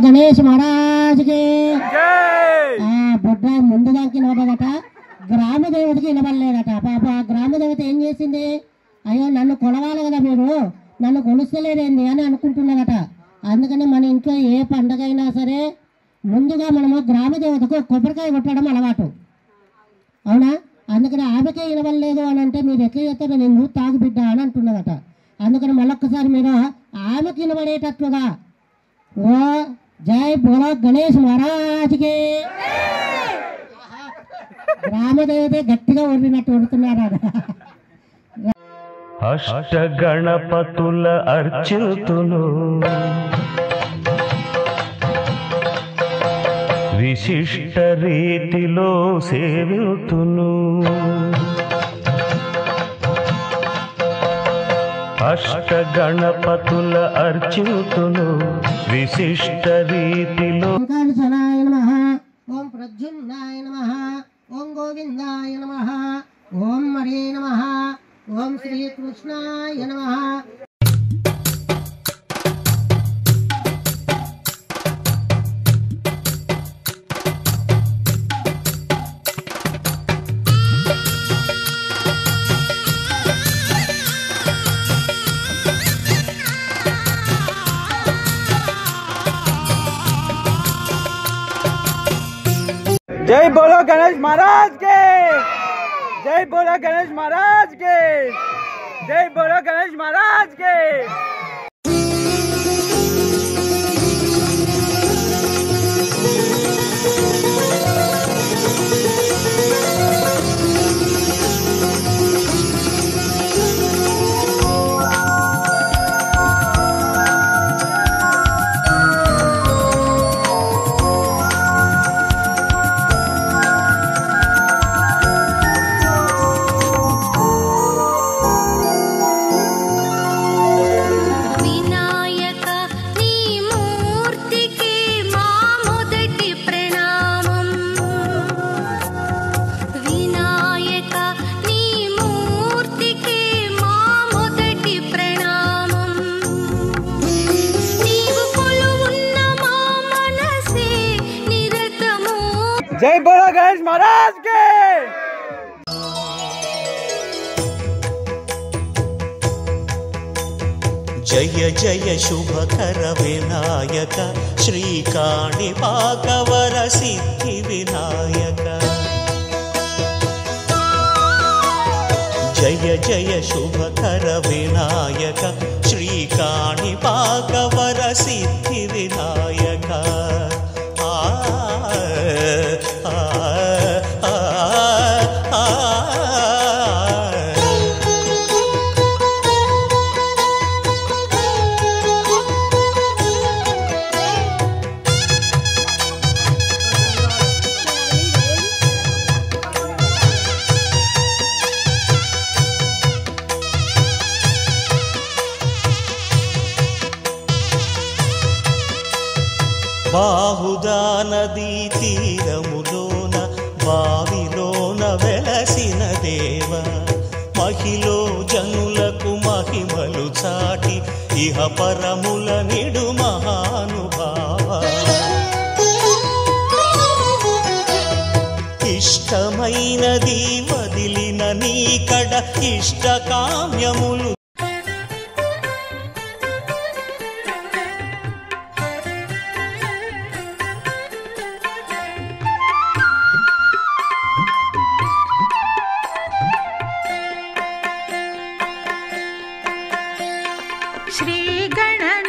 गणेश महाराज के బొడ్డ ముందుగాకి నిలబడట గ్రామ దేవతకి నిలబడలేదట పాప ఆ గ్రామ దేవత ఏం చేసింది అయ్యో నన్ను కొలవాలి కదా మీరు నన్ను కొలుస్తలేరేంది అని అనుకుంటున్నదట అందుకని మన ఇంట్లో ఏ పండగ అయినా సరే ముందుగా మనము గ్రామ దేవతకు కొబ్బరికాయ కొట్టడం అలవాటు అవునా అందుకని ఆమెకే నిలబడలేదు అని అంటే మీరు ఎట్లా చేస్తారో నేను తాగు బిడ్డ అని అంటున్నదట అందుకని మళ్ళొక్కసారి మీరు ఆమెకి నిలబడేటట్లుగా ఓ जय बोलो गणेश महाराज के ग्राम देवते गट्टिगा ओडिनट्टु ओडुतुन्नारु अष्ट गणपतुल अर्चितुनु विशिष्ट रीतिलो सेवितुनु अष्ट गणपतुल अर्चितुनु विशिष्ट रीतिलो ओंकारेश्वराय नमः ओम प्रद्युम्नाय नमः ओम गोविंदाय नमः ओम हरे नमः ओम श्री कृष्णाय नमः जय बोलो गणेश महाराज के जय बोलो गणेश महाराज के जय बोलो गणेश महाराज के जय बोलो गणेश महाराज के जय जय शुभकर विनायक श्रीकाणिपाकवर सिद्धि विनायक जय जय शुभकर विनायक श्रीकाणिपाकवर सिद्धि विनायक బాహుదా నదీ తీరములోన బావిలోన వెలసిన దేవ మహిలో జనులకు మహిమలు చాటి ఇహ పరముల నిడు మహానుభావ ఇష్టమైనది వదిలిన నీకడ ఇష్ట కామ్యములు श्री गणनाथ